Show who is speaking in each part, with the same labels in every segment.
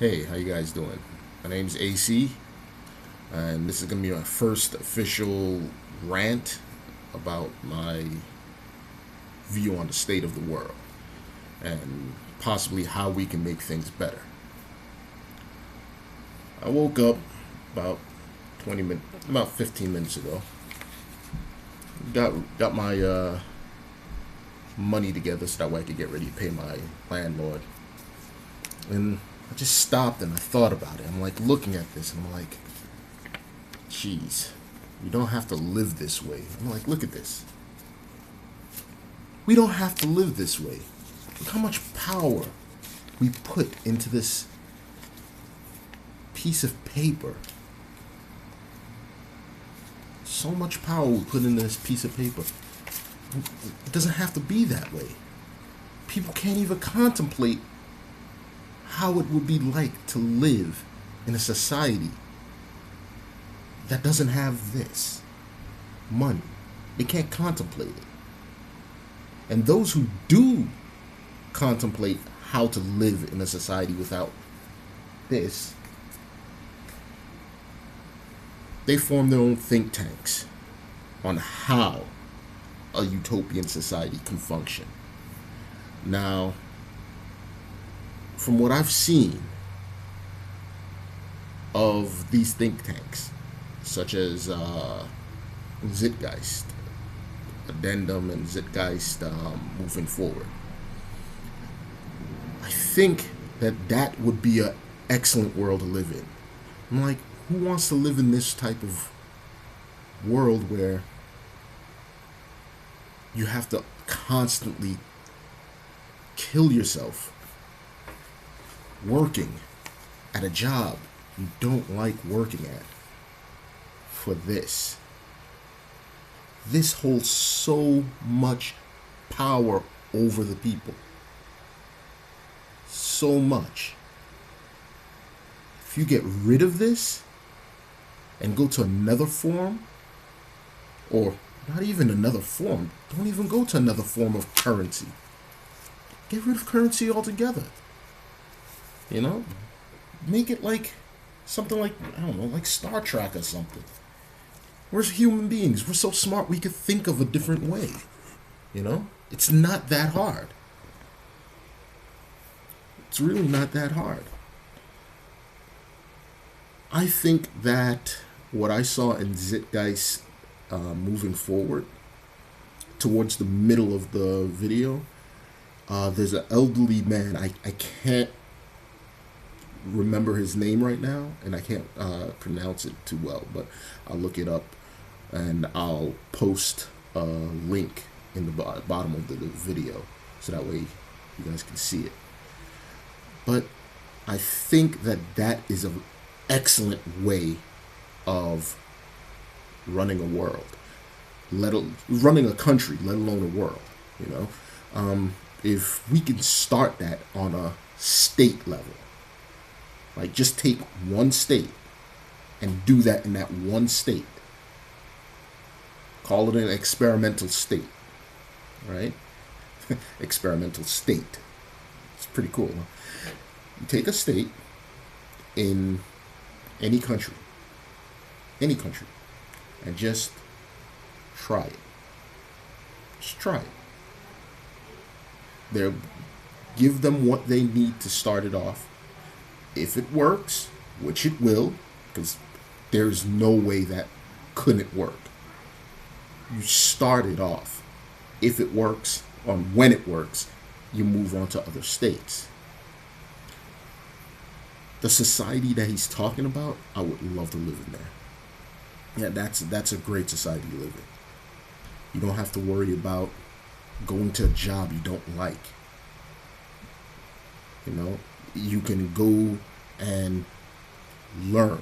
Speaker 1: Hey, how you guys doing? My name's AC, and this is gonna be my first official rant about my view on the state of the world and possibly how we can make things better. I woke up about about 15 minutes ago. Got my money together so that way I could get ready to pay my landlord. And I just stopped and I thought about it. I'm like looking at this and I'm like, geez, you don't have to live this way. I'm like, look at this. We don't have to live this way. Look how much power we put into this piece of paper. So much power we put into this piece of paper. It doesn't have to be that way. People can't even contemplate how it would be like to live in a society that doesn't have this money. They can't contemplate it. And those who do contemplate how to live in a society without this, they form their own think tanks on how a utopian society can function. Now, from what I've seen of these think tanks, such as Zeitgeist, Addendum, and Zeitgeist moving forward, I think that would be an excellent world to live in. I'm like, who wants to live in this type of world where you have to constantly kill yourself working at a job you don't like working at for this? This holds so much power over the people. So much. If you get rid of this and go to another form, or not even another form, don't even go to another form of currency. Get rid of currency altogether. You know? Make it like something like, I don't know, like Star Trek or something. We're human beings. We're so smart we could think of a different way. You know? It's not that hard. It's really not that hard. I think that what I saw in Zeitgeist moving forward, towards the middle of the video, there's an elderly man. I can't remember his name right now, and I can't pronounce it too well, but I'll look it up and I'll post a link in the bottom of the video so that way you guys can see it. But I think that is an excellent way of running a world, running a country, let alone a world. You know, if we can start that on a state level, like just take one state and do that in that one state. Call it an experimental state, right? Experimental state. It's pretty cool. Huh? You take a state in any country, and just try it. Just try it. There, give them what they need to start it off. If it works, which it will, because there's no way that couldn't work. You start it off. If it works, or when it works, you move on to other states. The society that he's talking about, I would love to live in there. Yeah, that's a great society to live in. You don't have to worry about going to a job you don't like. You know, you can go and learn.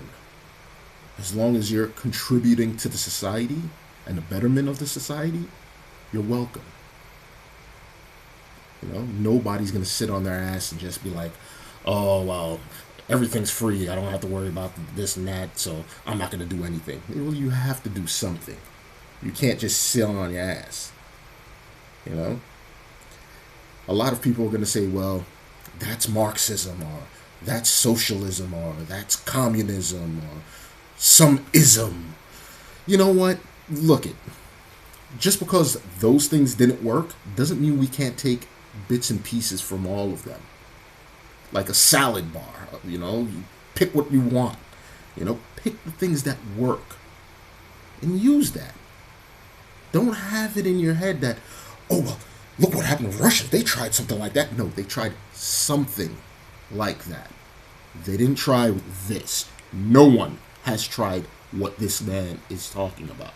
Speaker 1: As long as you're contributing to the society and the betterment of the society, you're welcome. You know, nobody's gonna sit on their ass and just be like, oh, well, everything's free. I don't have to worry about this and that, so I'm not gonna do anything. Well, you have to do something. You can't just sit on your ass. You know? A lot of people are gonna say, well, that's Marxism, or that's socialism or that's communism or some ism. You know what? Look it. Just because those things didn't work doesn't mean we can't take bits and pieces from all of them. Like a salad bar, you pick what you want. Pick the things that work and use that. Don't have it in your head that, oh, well, look what happened with Russia. They tried something like that. No, they tried something like that. They didn't try this. No one has tried what this man is talking about.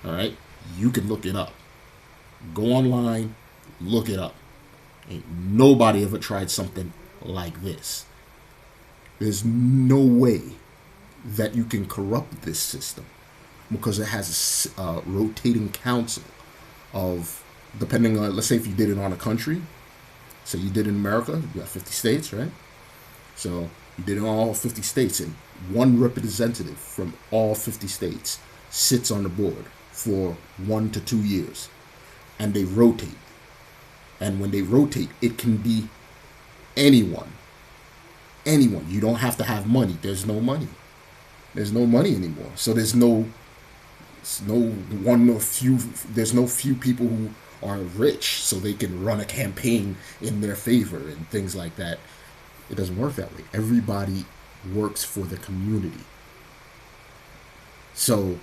Speaker 1: All right? You can look it up. Go online, look it up. Ain't nobody ever tried something like this. There's no way that you can corrupt this system because it has a rotating council of, depending on, let's say if you did it on a country, so you did in America, you got 50 states, right? So you did it on all 50 states, and one representative from all 50 states sits on the board for 1 to 2 years, and they rotate. And when they rotate, it can be anyone. Anyone. You don't have to have money. There's no money. There's no money anymore. So there's no few people who are rich so they can run a campaign in their favor and things like that. It doesn't work that way. Everybody works for the community. So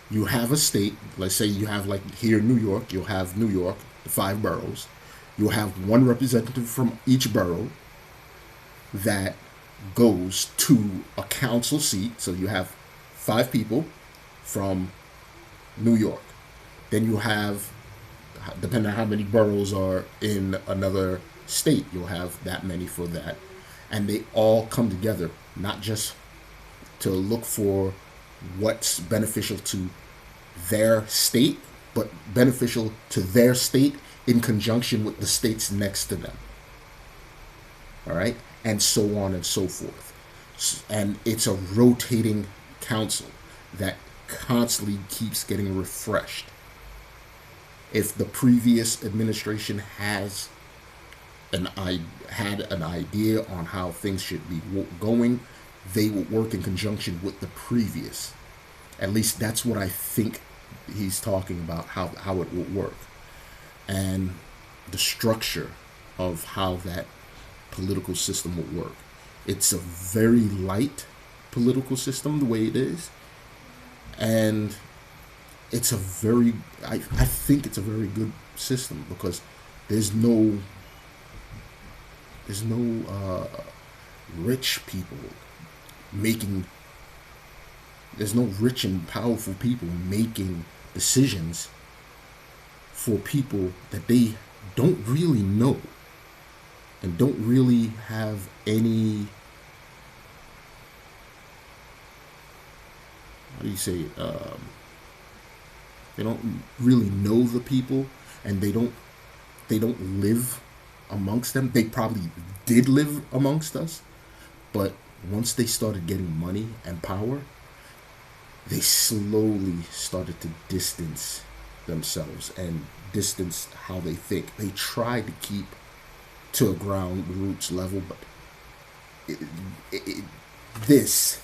Speaker 1: you have a state, let's say you have, like here in New York, you'll have New York, the 5 boroughs. You'll have one representative from each borough that goes to a council seat. So you have 5 people from New York. Then you have, depending on how many boroughs are in another state, you'll have that many for that. And they all come together, not just to look for what's beneficial to their state, but beneficial to their state in conjunction with the states next to them. All right? And so on and so forth. And it's a rotating council that constantly keeps getting refreshed. If the previous administration had an idea on how things should be going, they will work in conjunction with the previous. At least that's what I think he's talking about, how it will work. And the structure of how that political system will work. It's a very light political system the way it is. And it's I think it's a very good system because there's no rich people there's no rich and powerful people making decisions for people that they don't really know and don't really have any, how do you say it? They don't really know the people, and they don't live amongst them. They probably did live amongst us, but once they started getting money and power, they slowly started to distance themselves and distance how they think. They try to keep to a ground roots level, but this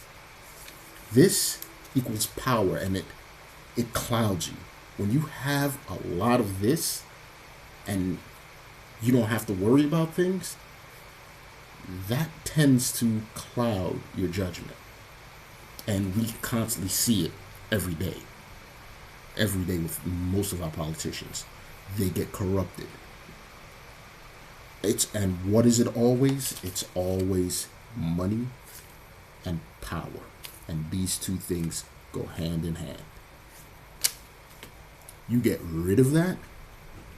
Speaker 1: equals power, and it clouds you. When you have a lot of this and you don't have to worry about things, that tends to cloud your judgment. And we constantly see it every day. Every day with most of our politicians. They get corrupted. And what is it always? It's always money and power. And these two things go hand in hand. You get rid of that,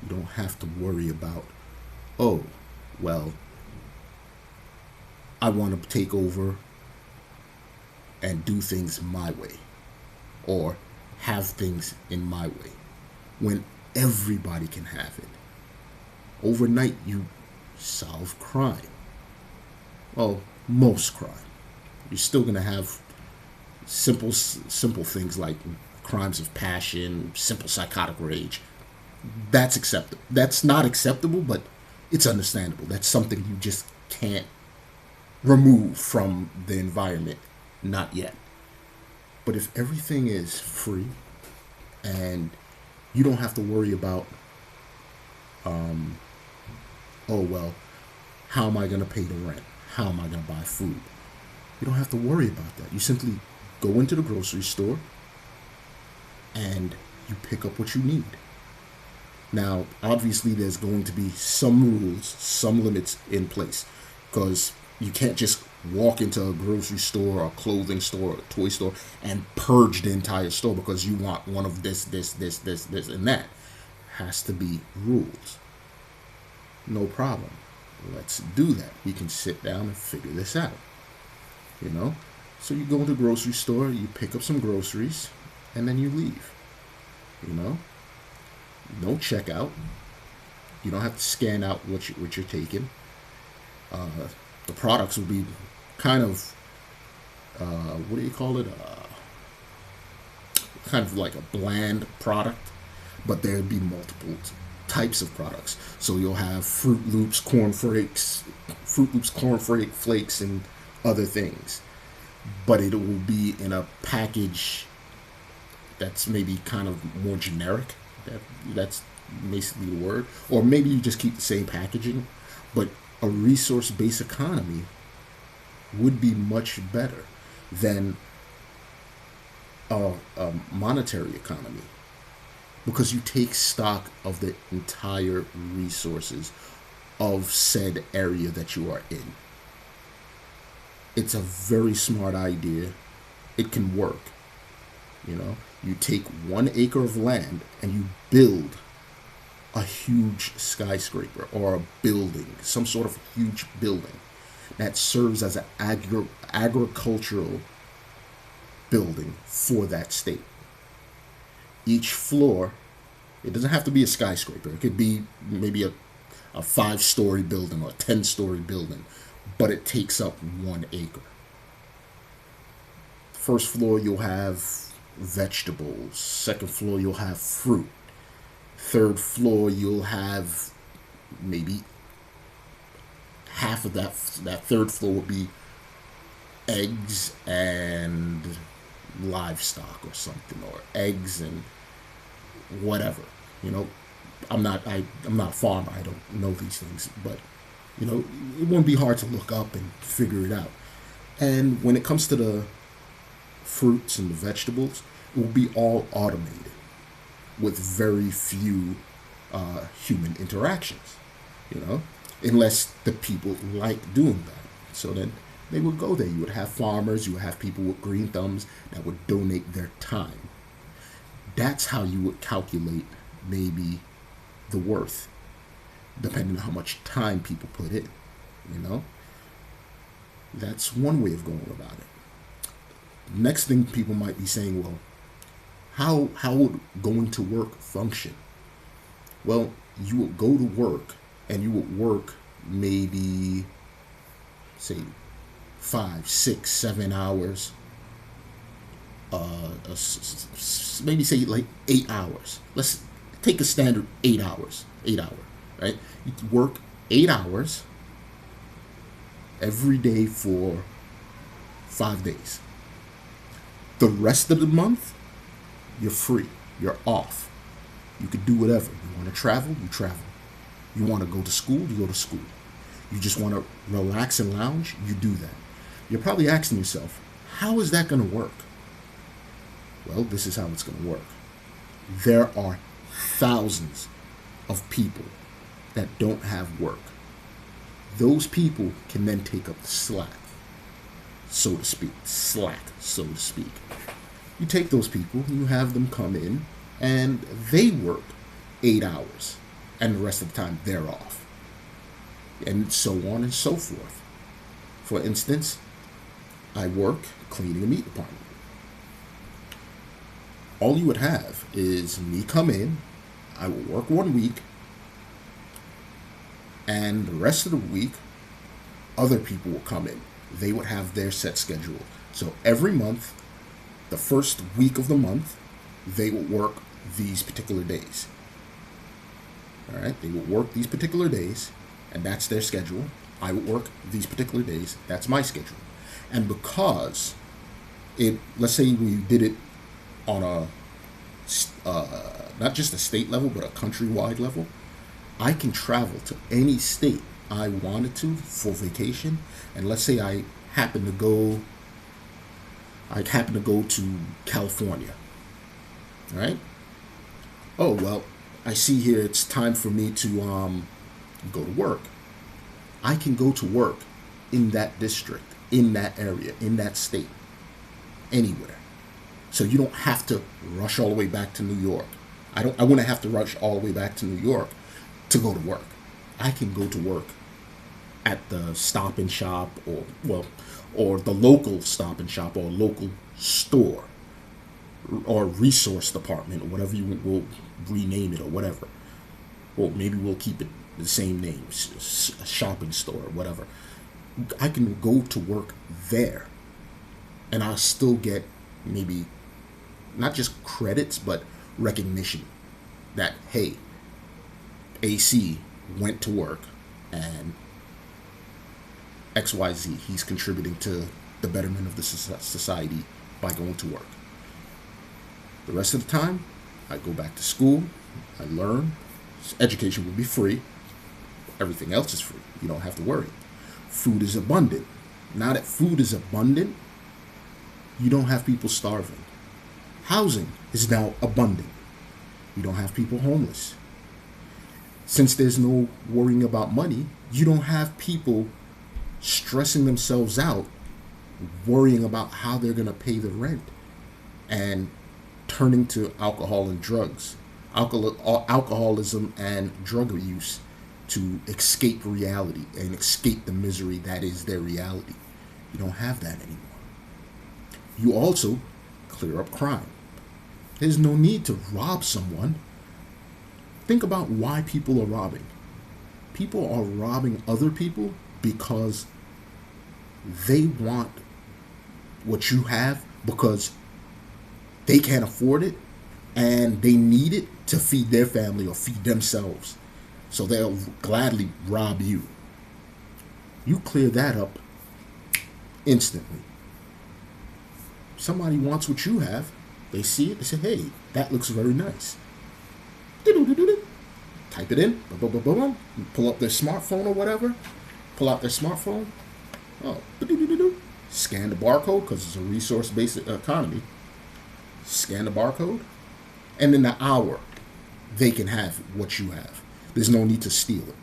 Speaker 1: you don't have to worry about, oh, well, I want to take over and do things my way, or have things in my way, when everybody can have it. Overnight, you solve crime. Well, most crime. You're still going to have simple things like crimes of passion, simple psychotic rage. That's acceptable. That's not acceptable, but it's understandable. That's something you just can't removed from the environment. Not yet. But if everything is free and you don't have to worry about, oh, well, how am I going to pay the rent? How am I going to buy food? You don't have to worry about that. You simply go into the grocery store and you pick up what you need. Now, obviously, there's going to be some rules, some limits in place, because you can't just walk into a grocery store or a clothing store or a toy store and purge the entire store because you want one of this, and that. Has to be rules. No problem. Let's do that. We can sit down and figure this out. You know? So you go to the grocery store, you pick up some groceries, and then you leave. You know? No checkout. You don't have to scan out what you're taking. The products will be kind of, what do you call it? Kind of like a bland product, but there'd be multiple types of products. So you'll have Fruit Loops, corn flakes, and other things. But it will be in a package that's maybe kind of more generic. That's basically the word. Or maybe you just keep the same packaging. But a resource-based economy would be much better than a monetary economy, because you take stock of the entire resources of said area that you are in. It's a very smart idea. It can work. You know, you take 1 acre of land and you build a huge skyscraper or a building, some sort of huge building that serves as an agricultural building for that state. Each floor, it doesn't have to be a skyscraper. It could be maybe a 5-story building or a 10-story building, but it takes up 1 acre. First floor, you'll have vegetables. Second floor, you'll have fruit. Third floor, you'll have maybe half of that third floor will be eggs and livestock or something, or eggs and whatever. You know, I'm not a farmer. I don't know these things, but you know, it won't be hard to look up and figure it out. And when it comes to the fruits and the vegetables, it will be all automated with very few human interactions, you know, unless the people like doing that. So then they would go there. You would have farmers, you would have people with green thumbs that would donate their time. That's how you would calculate maybe the worth, depending on how much time people put in, you know. That's one way of going about it. Next thing people might be saying, well, how would going to work function? Well, you would go to work and you would work maybe, say, 5, 6, 7 hours. Maybe say like 8 hours. Let's take a standard 8 hours. 8 hour, right? You work 8 hours every day for 5 days. The rest of the month, you're free. You're off. You could do whatever. You want to travel, you travel. You want to go to school, you go to school. You just want to relax and lounge, you do that. You're probably asking yourself, how is that going to work? Well, this is how it's going to work. There are thousands of people that don't have work. Those people can then take up the slack, so to speak. You take those people, you have them come in, and they work 8 hours, and the rest of the time they're off, and so on and so forth. For instance, I work cleaning a meat department. All you would have is me come in, I will work 1 week, and the rest of the week, other people will come in. They would have their set schedule. So every month, the first week of the month, they will work these particular days. All right, they will work these particular days, and that's their schedule. I would work these particular days. That's my schedule. And because let's say we did it on a not just a state level, but a countrywide level, I can travel to any state I wanted to for vacation. And let's say I happen to go to California, right? Oh, well, I see here it's time for me to go to work. I can go to work in that district, in that area, in that state, anywhere. So you don't have to rush all the way back to New York. I wouldn't have to rush all the way back to New York to go to work. I can go to work at the Stop and Shop, or the local Stop and Shop, or local store, or resource department, or whatever you will rename it, or whatever. Or maybe we'll keep it the same name, shopping store, or whatever. I can go to work there, and I'll still get maybe not just credits, but recognition that, hey, AC went to work and XYZ, he's contributing to the betterment of the society by going to work. The rest of the time, I go back to school, I learn. Education will be free. Everything else is free. You don't have to worry. Food is abundant. Now that food is abundant, you don't have people starving. Housing is now abundant. You don't have people homeless. Since there's no worrying about money, you don't have people stressing themselves out, worrying about how they're going to pay the rent, and turning to alcohol and drugs, alcoholism and drug use to escape reality and escape the misery that is their reality. You don't have that anymore. You also clear up crime. There's no need to rob someone. Think about why people are robbing. People are robbing other people because they want what you have, because they can't afford it and they need it to feed their family or feed themselves. So they'll gladly rob you. You clear that up instantly. Somebody wants what you have. They see it. They say, hey, that looks very nice. Type it in. Pull up their smartphone or whatever. Pull out their smartphone. Oh, scan the barcode, because it's a resource-based economy. Scan the barcode. And in an hour, they can have what you have. There's no need to steal it.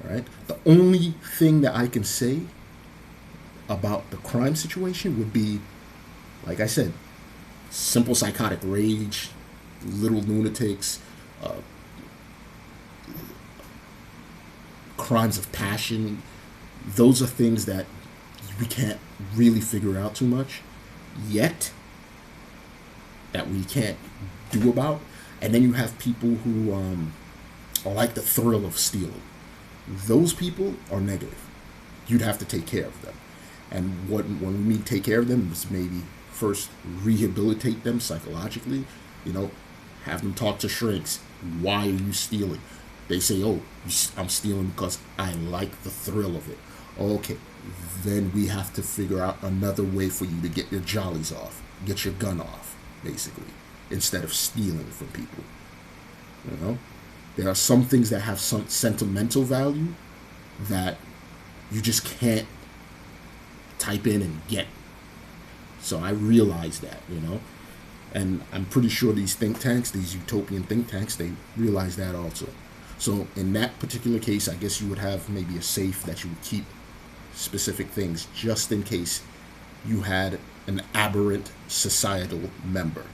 Speaker 1: All right? The only thing that I can say about the crime situation would be, like I said, simple psychotic rage, little lunatics, crimes of passion. Those are things that we can't really figure out too much yet, that we can't do about. And then you have people who are like the thrill of stealing. Those people are negative. You'd have to take care of them. And when we mean take care of them, is maybe first rehabilitate them psychologically. Have them talk to shrinks. Why are you stealing? They say, oh, I'm stealing because I like the thrill of it. Okay, then we have to figure out another way for you to get your jollies off, get your gun off, basically, instead of stealing from people. There are some things that have some sentimental value that you just can't type in and get. So I realize that, and I'm pretty sure these think tanks, these utopian think tanks, they realize that also. So in that particular case, I guess you would have maybe a safe that you would keep specific things just in case you had an aberrant societal member.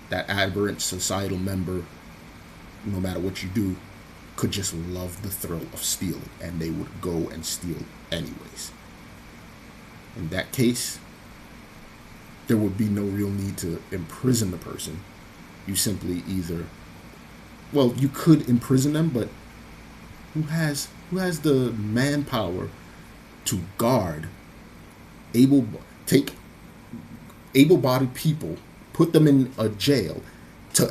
Speaker 1: That aberrant societal member, no matter what you do, could just love the thrill of stealing, and they would go and steal anyways. In that case, there would be no real need to imprison the person. You simply you could imprison them, but who has the manpower to guard able-bodied people, put them in a jail,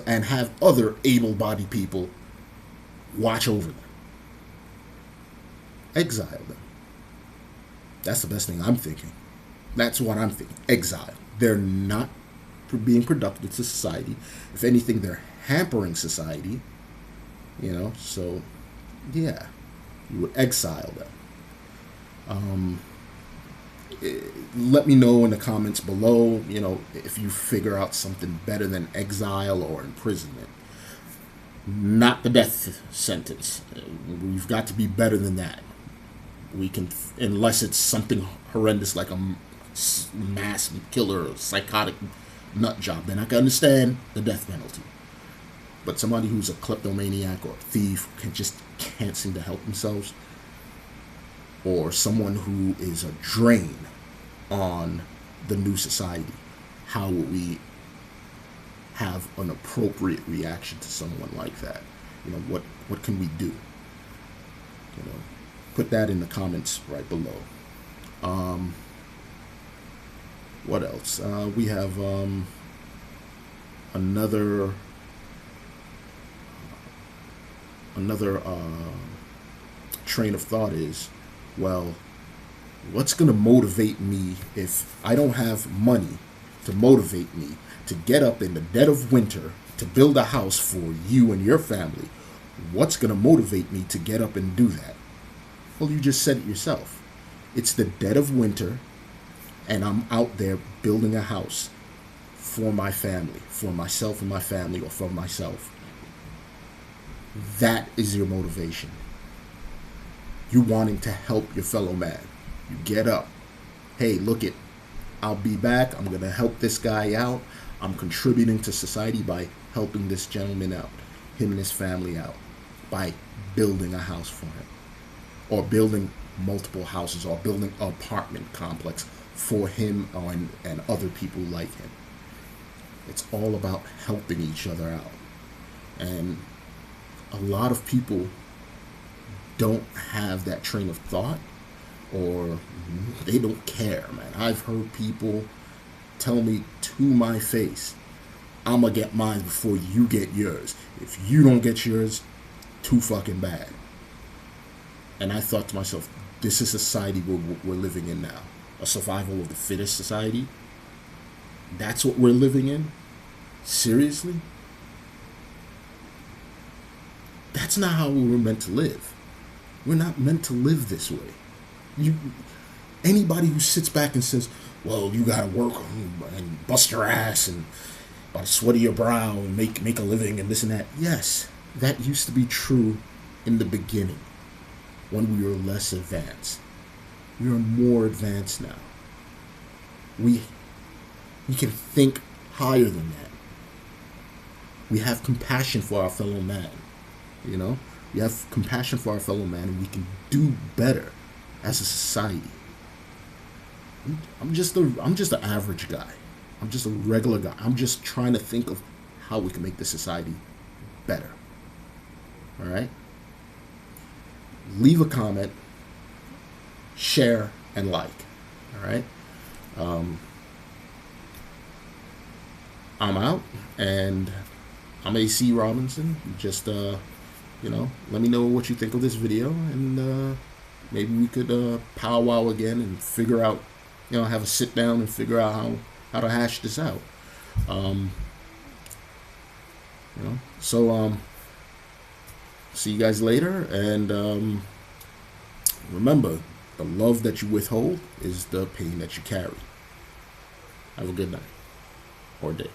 Speaker 1: and have other able-bodied people watch over them? Exile them. That's the best thing I'm thinking. That's what I'm thinking. Exile. They're not being productive to society. If anything, they're hampering society. So yeah, you would exile them. Let me know in the comments below, if you figure out something better than exile or imprisonment. Not the death sentence. We've got to be better than that. We can, unless it's something horrendous like a mass killer or psychotic nut job, then I can understand the death penalty. But somebody who's a kleptomaniac or a thief can't seem to help themselves, or someone who is a drain on the new society, how would we have an appropriate reaction to someone like that? What can we do? Put that in the comments right below. What else? We have another train of thought is, well, what's going to motivate me if I don't have money to motivate me to get up in the dead of winter to build a house for you and your family? What's going to motivate me to get up and do that? Well, you just said it yourself. It's the dead of winter, and I'm out there building a house for my family, for myself and my family, or for myself. That is your motivation. You wanting to help your fellow man. You get up. Hey, look it. I'll be back. I'm going to help this guy out. I'm contributing to society by helping this gentleman out, him and his family out, by building a house for him, or building multiple houses, or building an apartment complex for him and other people like him. It's all about helping each other out. And a lot of people don't have that train of thought, or they don't care, man. I've heard people tell me to my face, I'm gonna get mine before you get yours. If you don't get yours, too fucking bad. And I thought to myself, this is society we're living in now. A survival of the fittest society. That's what we're living in? Seriously? That's not how we were meant to live. We're not meant to live this way. Anybody who sits back and says, well, you gotta work and bust your ass and by the sweat of your brow and make a living and this and that. Yes, that used to be true in the beginning when we were less advanced. We are more advanced now. We can think higher than that. We have compassion for our fellow man. We have compassion for our fellow man, and we can do better as a society. I'm just an average guy. I'm just a regular guy. I'm just trying to think of how we can make the society better. All right? Leave a comment, share, and like. All right? I'm out, and I'm AC Robinson. Just, let me know what you think of this video, and maybe we could powwow again and figure out, have a sit down and figure out how to hash this out. So see you guys later, and remember, the love that you withhold is the pain that you carry. Have a good night or day.